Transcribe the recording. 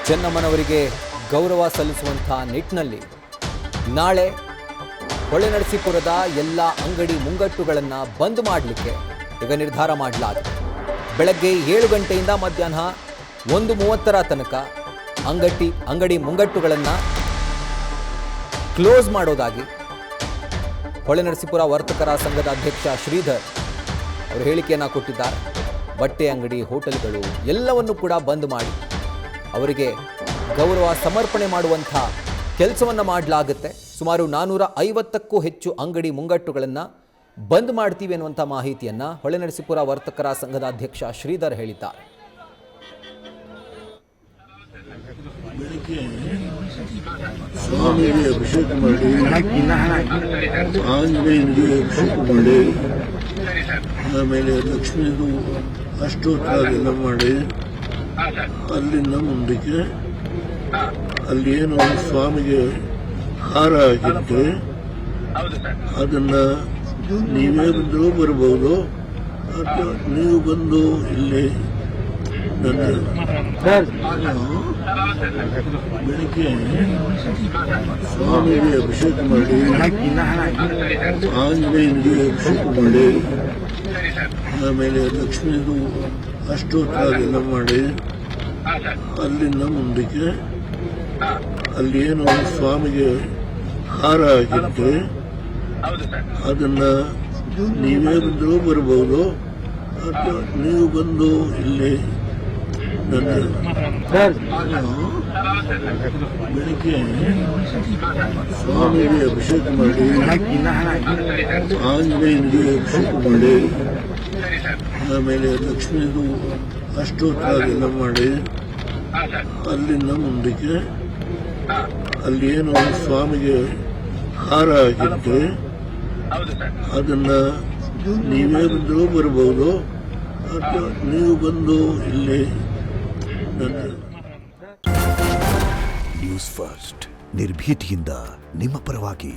ಚೆನ್ನಮ್ಮನವರಿಗೆ ಗೌರವ ಸಲ್ಲಿಸುವಂಥ ನಿಟ್ಟಿನಲ್ಲಿ ನಾಳೆ ಹೊಳೆನರಸೀಪುರದ ಎಲ್ಲ ಅಂಗಡಿ ಮುಂಗಟ್ಟುಗಳನ್ನು ಬಂದ್ ಮಾಡಲಿಕ್ಕೆ ಈಗ ನಿರ್ಧಾರ ಮಾಡಲಾಗಿದೆ. ಬೆಳಗ್ಗೆ 7 ಗಂಟೆಯಿಂದ ಮಧ್ಯಾಹ್ನ 1:30 ತನಕ ಅಂಗಡಿ ಮುಂಗಟ್ಟುಗಳನ್ನು ಕ್ಲೋಸ್ ಮಾಡೋದಾಗಿ ಹೊಳೆನರಸೀಪುರ ವರ್ತಕರ ಸಂಘದ ಅಧ್ಯಕ್ಷ ಶ್ರೀಧರ್ ಅವರು ಹೇಳಿಕೆಯನ್ನು ಕೊಟ್ಟಿದ್ದಾರೆ. ಬಟ್ಟೆ ಅಂಗಡಿ, ಹೋಟೆಲ್ಗಳು ಎಲ್ಲವನ್ನು ಕೂಡ ಬಂದ್ ಮಾಡಿ ಅವರಿಗೆ ಗೌರವ ಸಮರ್ಪಣೆ ಮಾಡುವಂಥ ಕೆಲಸವನ್ನು ಮಾಡಲಾಗುತ್ತೆ. ಸುಮಾರು 450ಕ್ಕೂ ಹೆಚ್ಚು ಅಂಗಡಿ ಮುಂಗಟ್ಟುಗಳನ್ನು ಬಂದ್ ಮಾಡ್ತೀವಿ ಅನ್ನುವಂಥ ಮಾಹಿತಿಯನ್ನು ಹೊಳೆನರಸೀಪುರ ವರ್ತಕರ ಸಂಘದ ಅಧ್ಯಕ್ಷ ಶ್ರೀಧರ್ ಹೇಳಿದ್ದಾರೆ. ಸ್ವಾಮಿಗೆ ಅಭಿಷೇಕ ಮಾಡಿ, ಆಂಜನೇಯನಿಗೆ ಅಭಿಷೇಕ ಮಾಡಿ, ಆಮೇಲೆ ಲಕ್ಷ್ಮೀದು ಅಷ್ಟೋತ್ತರ ಮಾಡಿ, ಅಲ್ಲಿಂದ ಮುಂದಕ್ಕೆ ಅಲ್ಲಿ ಏನು ಸ್ವಾಮಿಗೆ ಹಾರ ಹಾಕಿದ್ರೆ ಅದನ್ನ ನೀವೇ ಬಂದರೂ ಬರಬಹುದು ಅಥವಾ ನೀವು ಬಂದು ಇಲ್ಲಿ ಬೆಳಿಗ್ಗೆ ಸ್ವಾಮಿಗೆ ಅಭಿಷೇಕ ಮಾಡಿ, ಆಂಜನೇಯನಿಗೆ ಅಭಿಷೇಕ ಮಾಡಿ, ಆಮೇಲೆ ಲಕ್ಷ್ಮೀದು ಅಷ್ಟೋತ್ತರ ಮಾಡಿ, ಅಲ್ಲಿಂದ ಮುಂದಕ್ಕೆ ಅಲ್ಲಿ ಏನು ಸ್ವಾಮಿಗೆ ಹಾರ ಹಾಕಿದ್ರೆ ಅದನ್ನ ನೀವೇ ಬಂದರೂ ಬರಬಹುದು ಅಥವಾ ನೀವು ಬಂದು ಇಲ್ಲಿ ಬೆಳಿಗ್ಗೆ ಸ್ವಾಮಿಗೆ ಅಭಿಷೇಕ ಮಾಡಿ, ಆಂಜನೇಯನಿಗೆ ಅಭಿಷೇಕ ಮಾಡಿ, ಆಮೇಲೆ ಲಕ್ಷ್ಮೀದು ಅಷ್ಟೋತ್ತರ ಮಾಡಿ, ಅಲ್ಲಿಂದ ಮುಂದಕ್ಕೆ ಅಲ್ಲಿ ಏನು ಸ್ವಾಮಿಗೆ ಹಾರ ಹಾಕಿದ್ರೆ ಅದನ್ನ ನೀವೇ ಬಂದರೂ ಬರಬಹುದು ಅಥವಾ ನೀವು ಬಂದು ಇಲ್ಲಿ ನ್ಯೂಸ್ ಫಸ್ಟ್ ನಿರ್ಭೀತಿಯಿಂದ ನಿಮ್ಮ ಪರವಾಗಿ.